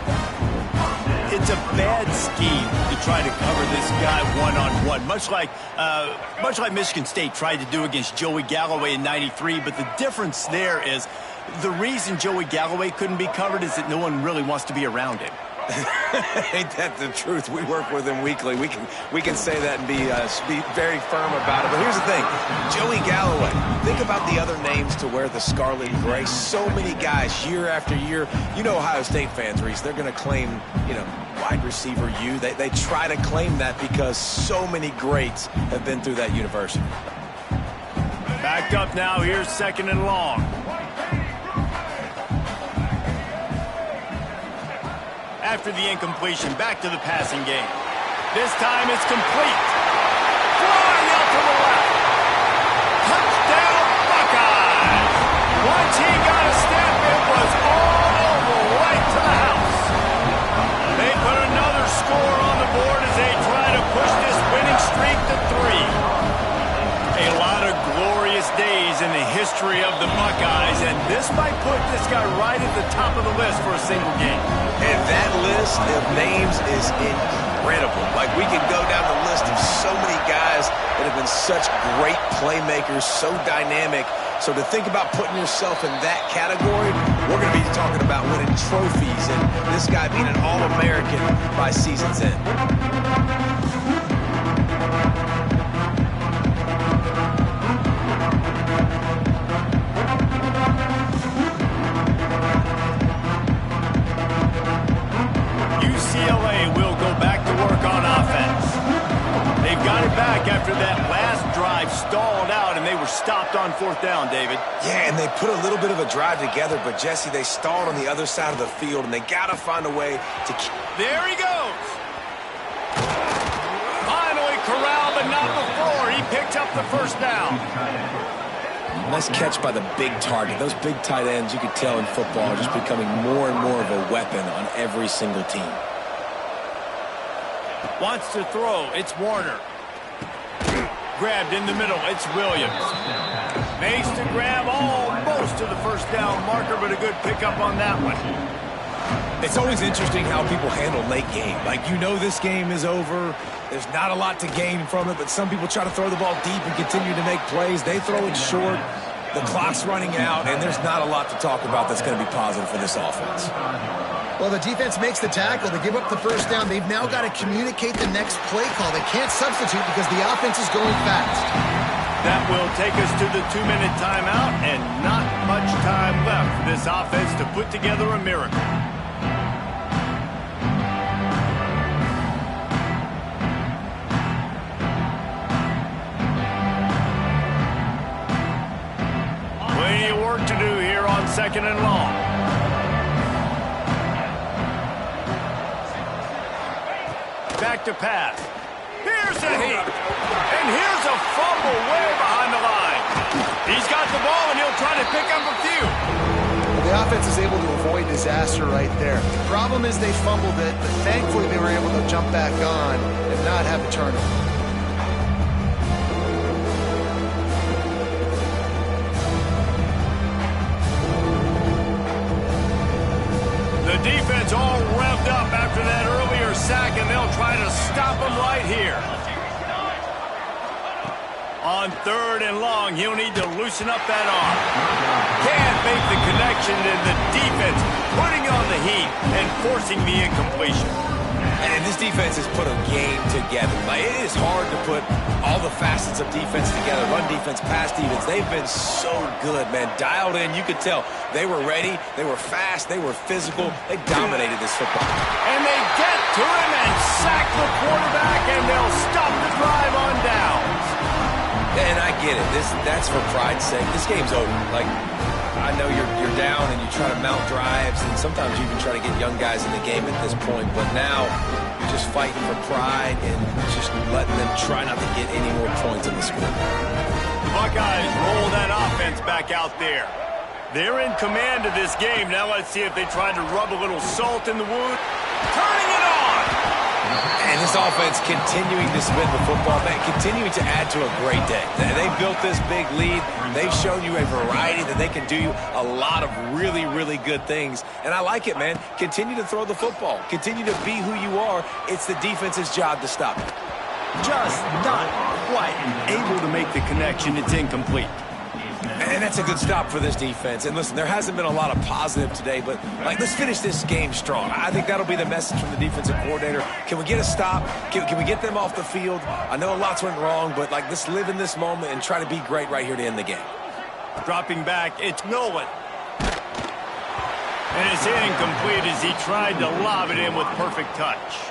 It's a bad scheme to try to cover this guy one-on-one, much like Michigan State tried to do against Joey Galloway in '93, but the difference there is the reason Joey Galloway couldn't be covered is that no one really wants to be around him. Ain't that the truth? We work with him weekly. We can say that and be very firm about it. But here's the thing. Joey Galloway, think about the other names to wear the scarlet and gray. So many guys year after year. You know Ohio State fans, Reese, they're going to claim, wide receiver U. They try to claim that because so many greats have been through that university. Backed up now. Here's second and long. After the incompletion, back to the passing game. This time it's complete. Flying out to the left. Touchdown, Buckeyes! Once he got a step, it was all over right to the house. They put another score on the board as they try to push this winning streak to 3. A lot of glorious days in the history of the Buckeyes, and this might put this guy right at the top of the list for a single game. And that list of names is incredible. Like, we can go down the list of so many guys that have been such great playmakers, so dynamic. So to think about putting yourself in that category, we're going to be talking about winning trophies and this guy being an All-American by season's end. UCLA will go back to work on offense. They've got it back after that last drive stalled out, and they were stopped on fourth down, David. Yeah, and they put a little bit of a drive together, but, Jesse, they stalled on the other side of the field, and they got to find a way to keep... There he goes. Finally corralled, but not before. He picked up the first down. Nice catch by the big target. Those big tight ends, you could tell in football, are just becoming more and more of a weapon on every single team. Wants to throw. It's Warner. Grabbed in the middle. It's Williams. Makes the grab almost to the first down marker, but a good pickup on that one. It's always interesting how people handle late game. Like, this game is over. There's not a lot to gain from it, but some people try to throw the ball deep and continue to make plays. They throw it short. The clock's running out, and there's not a lot to talk about that's going to be positive for this offense. Well, the defense makes the tackle. They give up the first down. They've now got to communicate the next play call. They can't substitute because the offense is going fast. That will take us to the 2-minute timeout, and not much time left for this offense to put together a miracle. Plenty of work to do here on 2nd and long. Back to pass. Here's a hit. And here's a fumble way behind the line. He's got the ball, and he'll try to pick up a few. Well, the offense is able to avoid disaster right there. The problem is they fumbled it, but thankfully they were able to jump back on and not have a turnover. The defense all revved up after that earlier sack, and they'll try to stop him right here. On 3rd and long, he'll need to loosen up that arm. Can't make the connection, and the defense putting on the heat and forcing the incompletion. And this defense has put a game together. Like, it is hard to put all the facets of defense together. Run defense, pass defense. They've been so good, man. Dialed in. You could tell they were ready. They were fast. They were physical. They dominated this football. And they get to him and sack the quarterback, and they'll stop the drive on downs. And I get it. That's for pride's sake. This game's over. Like, I know you're down and you try to mount drives, and sometimes you even try to get young guys in the game at this point. But now you're just fighting for pride and just letting them try not to get any more points in the score. The Buckeyes roll that offense back out there. They're in command of this game. Now let's see if they try to rub a little salt in the wound. Turning it on! And this offense continuing to spin the football, man, continuing to add to a great day. They built this big lead. They've shown you a variety that they can do a lot of really, really good things. And I like it, man. Continue to throw the football. Continue to be who you are. It's the defense's job to stop it. Just not quite able to make the connection. It's incomplete. And that's a good stop for this defense. And listen, there hasn't been a lot of positive today, but let's finish this game strong. I think that'll be the message from the defensive coordinator. Can we get a stop? Can we get them off the field? I know lots went wrong, but let's live in this moment and try to be great right here to end the game. Dropping back, it's Nolan. And it's incomplete as he tried to lob it in with perfect touch.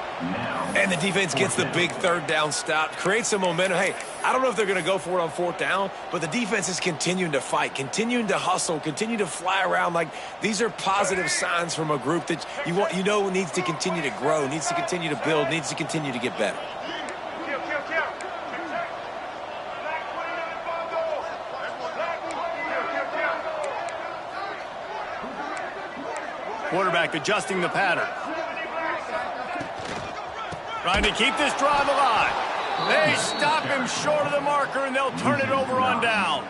And the defense gets the big 3rd down stop, creates some momentum. Hey, I don't know if they're going to go for it on 4th down, but the defense is continuing to fight, continuing to hustle, continue to fly around. Like, these are positive signs from a group that you know needs to continue to grow, needs to continue to build, needs to continue to get better. Quarterback adjusting the pattern. Trying to keep this drive alive. They stop him short of the marker, and they'll turn it over on downs.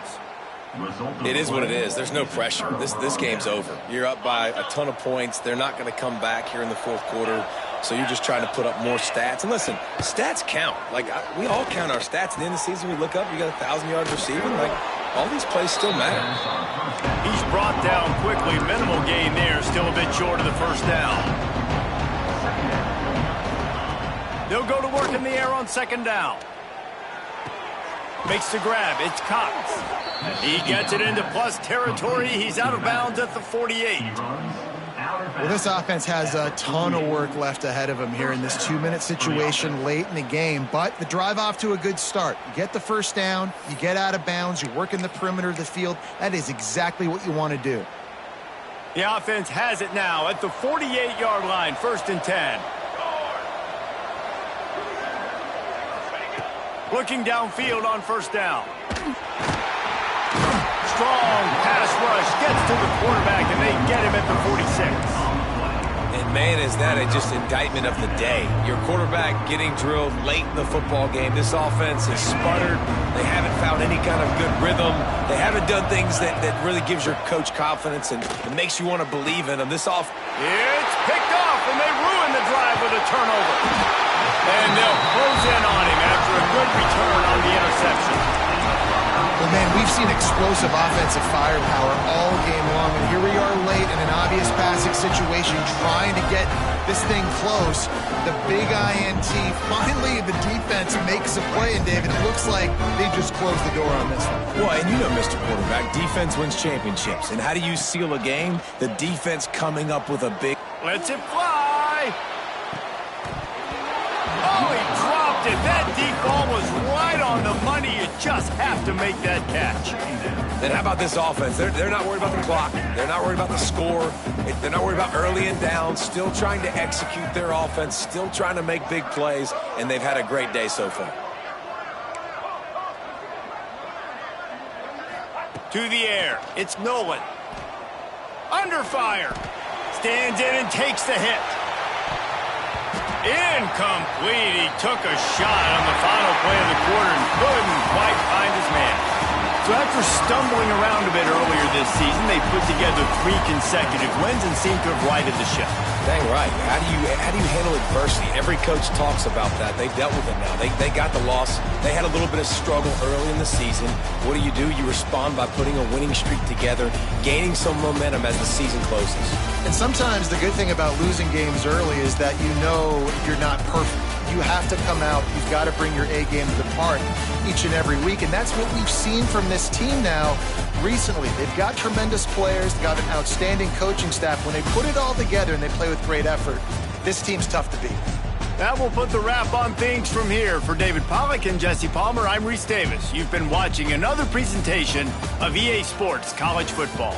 It is what it is. There's no pressure. This game's over. You're up by a ton of points. They're not going to come back here in the 4th quarter, so you're just trying to put up more stats. And listen, stats count. We all count our stats. At the end of the season, we look up, you got 1,000 yards receiving. All these plays still matter. He's brought down quickly. Minimal gain there. Still a bit short of the 1st down. They'll go to work in the air on 2nd down. Makes the grab. It's Cox. He gets it into plus territory. He's out of bounds at the 48. Well, this offense has a ton of work left ahead of him here in this 2-minute situation late in the game. But the drive off to a good start. You get the 1st down. You get out of bounds. You work in the perimeter of the field. That is exactly what you want to do. The offense has it now at the 48-yard line. 1st and 10. Looking downfield on 1st down. Strong pass rush gets to the quarterback, and they get him at the 46. And, man, is that just indictment of the day. Your quarterback getting drilled late in the football game. This offense has sputtered. They haven't found any kind of good rhythm. They haven't done things that really gives your coach confidence and makes you want to believe in them. It's picked off, and they ruin the drive with a turnover. And they'll close in on him after a good return on the interception. Well, man, we've seen explosive offensive firepower all game long, and here we are late in an obvious passing situation trying to get this thing close. The big INT. Finally, the defense makes a play, and David, it looks like they just closed the door on this one. Well, and you know, Mr. Quarterback, defense wins championships. And how do you seal a game? The defense coming up with a big... Lets it fly. Oh, he dropped it. That deep ball was right on the money. You just have to make that catch. Then how about this offense? They're not worried about the clock. They're not worried about the score. They're not worried about early and down. Still trying to execute their offense. Still trying to make big plays. And they've had a great day so far. To the air. It's Nolan. Under fire. Stands in and takes the hit. Incomplete. He took a shot on the final play of the quarter and couldn't quite find his man. So after stumbling around a bit earlier this season, they put together 3 consecutive wins and seem to have righted the ship. Dang right. How do you handle adversity? Every coach talks about that. They've dealt with it now. They got the loss. They had a little bit of struggle early in the season. What do? You respond by putting a winning streak together, gaining some momentum as the season closes. And sometimes the good thing about losing games early is that you know you're not perfect. You have to come out. You've got to bring your A game to the park each and every week. And that's what we've seen from this team now recently. They've got tremendous players. They've got an outstanding coaching staff. When they put it all together and they play with great effort, this team's tough to beat. That will put the wrap on things from here. For David Pollack and Jesse Palmer, I'm Reese Davis. You've been watching another presentation of EA Sports College Football.